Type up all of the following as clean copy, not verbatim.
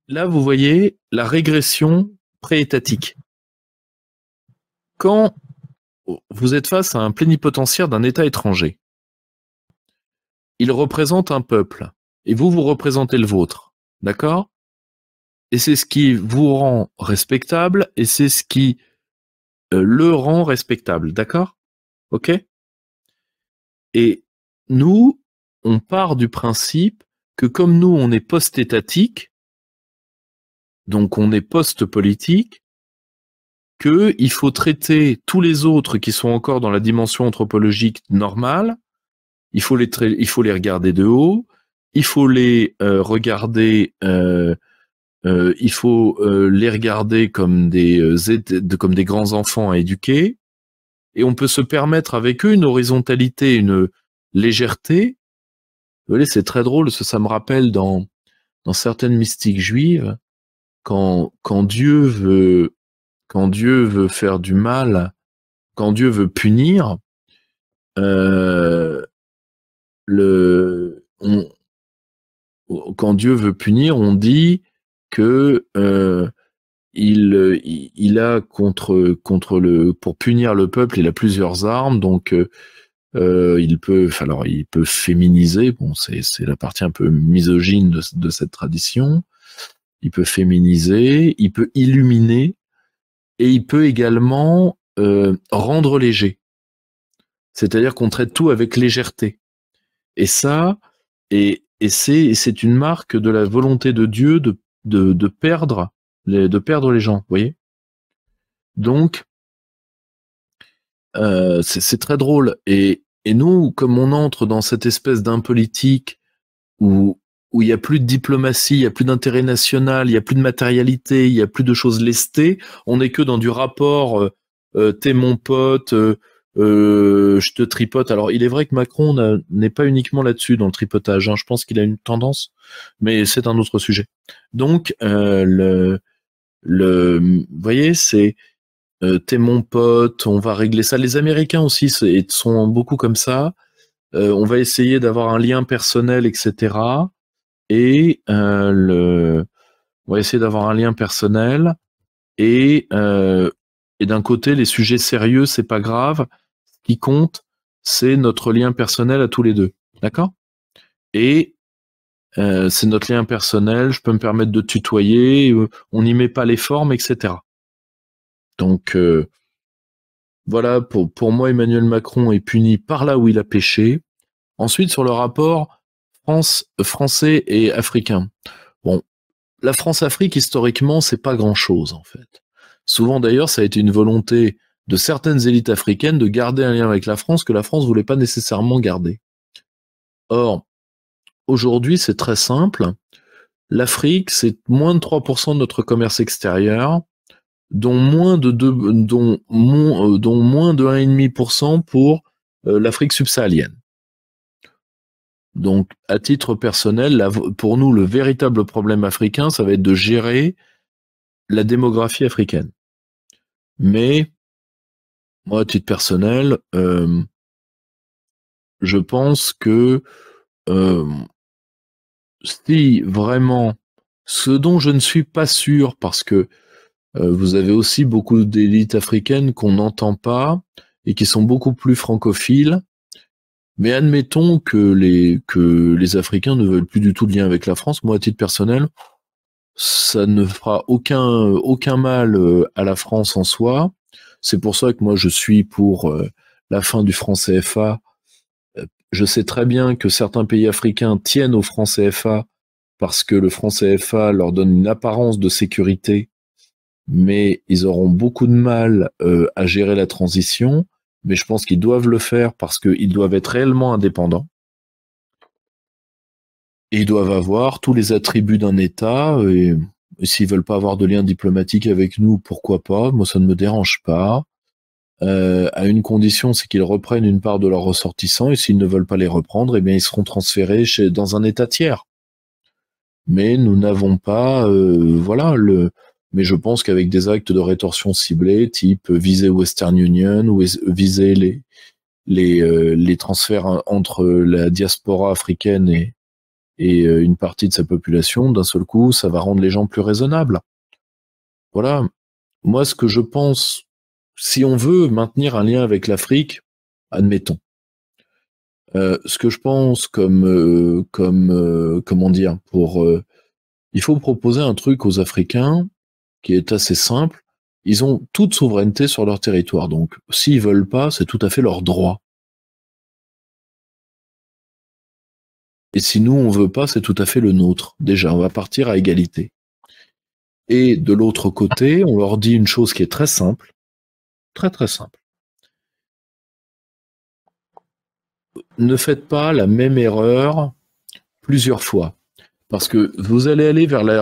Là, vous voyez la régression préétatique. Quand vous êtes face à un plénipotentiaire d'un État étranger, il représente un peuple, et vous représentez le vôtre, d'accord? Et c'est ce qui vous rend respectable, et c'est ce qui le rend respectable, d'accord? Ok? Et nous, on part du principe que comme nous, on est post-étatique, donc on est post-politique, qu'il faut traiter tous les autres qui sont encore dans la dimension anthropologique normale, il faut les regarder de haut, il faut les regarder les regarder comme comme des grands enfants à éduquer, et on peut se permettre avec eux une horizontalité, une légèreté. Vous voyez, c'est très drôle, ça me rappelle dans certaines mystiques juives, quand Dieu veut faire du mal, quand Dieu veut punir, quand Dieu veut punir, on dit que il a pour punir le peuple, il a plusieurs armes, donc il peut féminiser, bon, c'est la partie un peu misogyne de cette tradition. Il peut féminiser, il peut illuminer, et il peut également rendre léger. C'est-à-dire qu'on traite tout avec légèreté. Et ça, c'est une marque de la volonté de Dieu de perdre les gens, vous voyez. Donc, c'est très drôle. Et nous, comme on entre dans cette espèce d'impolitique où il n'y a plus de diplomatie, il n'y a plus d'intérêt national, il n'y a plus de matérialité, il n'y a plus de choses lestées, on n'est que dans du rapport t'es mon pote, je te tripote. Alors, il est vrai que Macron n'est pas uniquement là-dessus, dans le tripotage, hein. Je pense qu'il a une tendance, mais c'est un autre sujet. Donc, vous voyez, c'est t'es mon pote, on va régler ça. Les Américains aussi sont beaucoup comme ça. On va essayer d'avoir un lien personnel, etc. Et on va essayer d'avoir un lien personnel. Et d'un côté, les sujets sérieux, c'est pas grave. Ce qui compte, c'est notre lien personnel à tous les deux. D'accord? Et c'est notre lien personnel, je peux me permettre de tutoyer, on n'y met pas les formes, etc. Donc, voilà, pour moi, Emmanuel Macron est puni par là où il a péché. Ensuite, sur le rapport français et africain. Bon, la France-Afrique, historiquement, c'est pas grand-chose, en fait. Souvent, d'ailleurs, ça a été une volonté de certaines élites africaines de garder un lien avec la France que la France voulait pas nécessairement garder. Or, aujourd'hui, c'est très simple. L'Afrique, c'est moins de 3% de notre commerce extérieur, dont moins de 1,5% pour l'Afrique subsaharienne. Donc, à titre personnel, pour nous, le véritable problème africain, ça va être de gérer la démographie africaine. Mais, moi, à titre personnel, je pense que si vraiment, ce dont je ne suis pas sûr, parce que vous avez aussi beaucoup d'élites africaines qu'on n'entend pas et qui sont beaucoup plus francophiles, mais admettons que les Africains ne veulent plus du tout de lien avec la France. Moi, à titre personnel, ça ne fera aucun mal à la France en soi. C'est pour ça que moi, je suis pour la fin du franc CFA. Je sais très bien que certains pays africains tiennent au franc CFA parce que le franc CFA leur donne une apparence de sécurité, mais ils auront beaucoup de mal à gérer la transition. Mais je pense qu'ils doivent le faire parce qu'ils doivent être réellement indépendants. Et ils doivent avoir tous les attributs d'un État. Et s'ils veulent pas avoir de lien diplomatique avec nous, pourquoi pas? Moi, ça ne me dérange pas. À une condition, c'est qu'ils reprennent une part de leurs ressortissants. Et s'ils ne veulent pas les reprendre, eh bien, ils seront transférés dans un État tiers. Mais nous n'avons pas, mais je pense qu'avec des actes de rétorsion ciblés, type viser Western Union ou viser les transferts entre la diaspora africaine et une partie de sa population, d'un seul coup, ça va rendre les gens plus raisonnables. Voilà. Moi, ce que je pense, si on veut maintenir un lien avec l'Afrique, admettons. Ce que je pense comment dire, il faut proposer un truc aux Africains qui est assez simple. Ils ont toute souveraineté sur leur territoire, donc s'ils veulent pas, c'est tout à fait leur droit. Et si nous on veut pas, c'est tout à fait le nôtre. Déjà, on va partir à égalité. Et de l'autre côté, on leur dit une chose qui est très simple, très très simple. Ne faites pas la même erreur plusieurs fois. Parce que vous allez aller vers la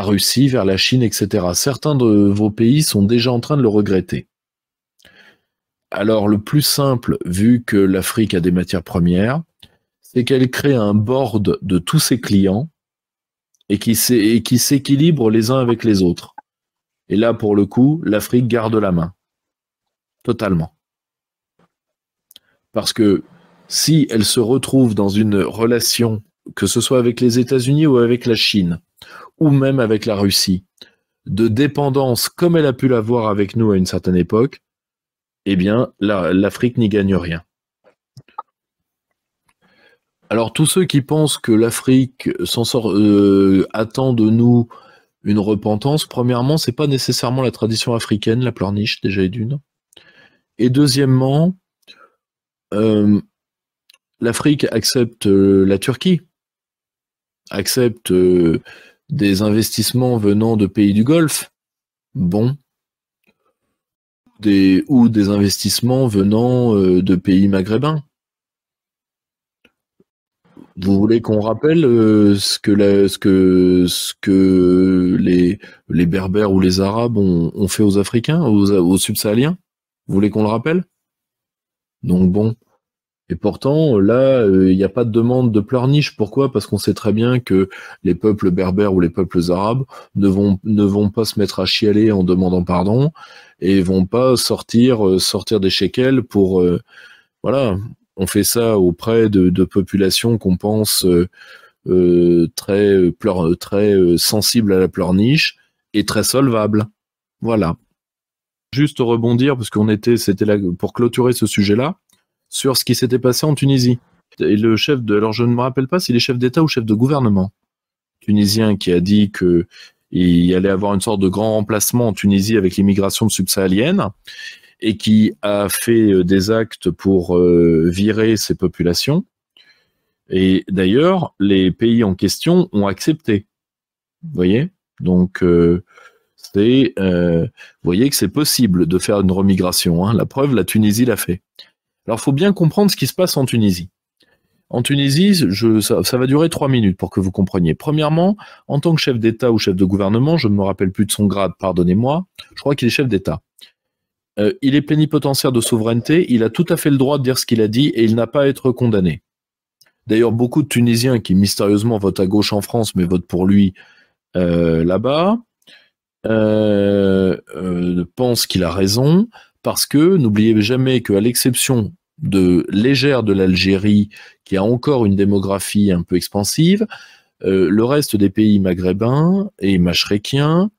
Russie, vers la Chine, etc. Certains de vos pays sont déjà en train de le regretter. Alors le plus simple, vu que l'Afrique a des matières premières, c'est qu'elle crée un board de tous ses clients et qui s'équilibrent les uns avec les autres. Et là, pour le coup, l'Afrique garde la main. Totalement. Parce que si elle se retrouve dans une relation, que ce soit avec les États-Unis ou avec la Chine, ou même avec la Russie, de dépendance comme elle a pu l'avoir avec nous à une certaine époque, eh bien, l'Afrique n'y gagne rien. Alors, tous ceux qui pensent que l'Afrique attend de nous une repentance, premièrement, c'est pas nécessairement la tradition africaine, la pleurniche, déjà et d'une. Et deuxièmement, l'Afrique accepte la Turquie, accepte des investissements venant de pays du Golfe, bon, ou des investissements venant de pays maghrébins. Vous voulez qu'on rappelle ce que les Berbères ou les Arabes ont fait aux Africains, aux Subsahariens? Vous voulez qu'on le rappelle? Donc bon. Et pourtant, là, il n'y a pas de demande de pleurniche. Pourquoi? Parce qu'on sait très bien que les peuples berbères ou les peuples arabes ne vont pas se mettre à chialer en demandant pardon et vont pas sortir des shekels pour voilà. On fait ça auprès de populations qu'on pense très sensibles à la pleurniche et très solvables. Voilà. Juste rebondir parce c'était là pour clôturer ce sujet-là sur ce qui s'était passé en Tunisie. Et le alors je ne me rappelle pas s'il est chef d'État ou chef de gouvernement tunisien qui a dit que il allait avoir une sorte de grand remplacement en Tunisie avec l'immigration subsaharienne et qui a fait des actes pour virer ces populations. Et d'ailleurs, les pays en question ont accepté. Vous voyez? Donc, vous voyez que c'est possible de faire une remigration. Hein. La preuve, la Tunisie l'a fait. Alors, il faut bien comprendre ce qui se passe en Tunisie. En Tunisie, ça va durer 3 minutes pour que vous compreniez. Premièrement, en tant que chef d'État ou chef de gouvernement, je ne me rappelle plus de son grade, pardonnez-moi, je crois qu'il est chef d'État. Il est plénipotentiaire de souveraineté, il a tout à fait le droit de dire ce qu'il a dit et il n'a pas à être condamné. D'ailleurs, beaucoup de Tunisiens qui mystérieusement votent à gauche en France mais votent pour lui là-bas pensent qu'il a raison parce que n'oubliez jamais qu'à l'exception légère de l'Algérie qui a encore une démographie un peu expansive, le reste des pays maghrébins et machréquiens,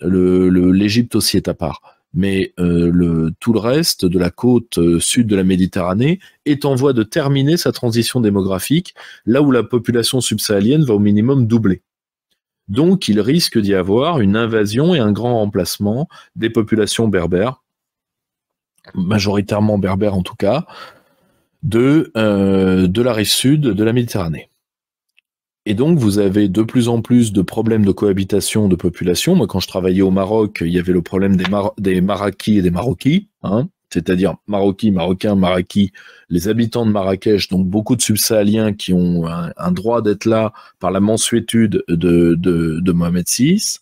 l'Égypte aussi est à part. Mais tout le reste de la côte sud de la Méditerranée est en voie de terminer sa transition démographique, là où la population subsaharienne va au minimum doubler. Donc il risque d'y avoir une invasion et un grand remplacement des populations berbères, majoritairement berbères en tout cas, de la rive sud de la Méditerranée. Et donc, vous avez de plus en plus de problèmes de cohabitation de population. Moi, quand je travaillais au Maroc, il y avait le problème des Marakis et des Marokis, hein, c'est-à-dire Marocains, Marakis, les habitants de Marrakech, donc beaucoup de subsahariens qui ont un droit d'être là par la mansuétude de Mohamed VI.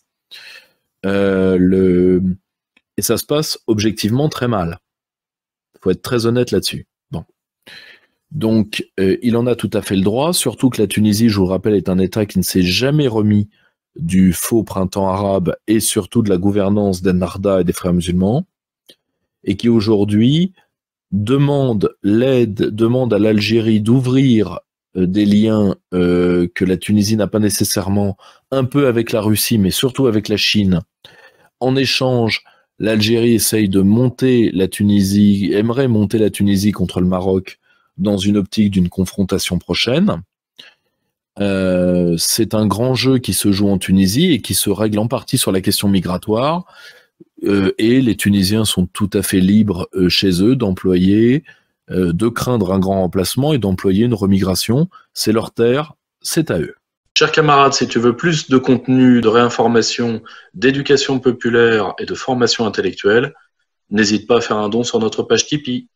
Et ça se passe objectivement très mal. Il faut être très honnête là-dessus. Bon. Donc, il en a tout à fait le droit, surtout que la Tunisie, je vous le rappelle, est un État qui ne s'est jamais remis du faux printemps arabe et surtout de la gouvernance d'Ennahda et des frères musulmans, et qui aujourd'hui demande à l'Algérie d'ouvrir des liens que la Tunisie n'a pas nécessairement, un peu avec la Russie, mais surtout avec la Chine. En échange, l'Algérie essaye de monter la Tunisie, aimerait monter la Tunisie contre le Maroc dans une optique d'une confrontation prochaine. C'est un grand jeu qui se joue en Tunisie et qui se règle en partie sur la question migratoire. Et les Tunisiens sont tout à fait libres chez eux d'employer, de craindre un grand remplacement et d'employer une remigration. C'est leur terre, c'est à eux. Chers camarades, si tu veux plus de contenu, de réinformation, d'éducation populaire et de formation intellectuelle, n'hésite pas à faire un don sur notre page Tipeee.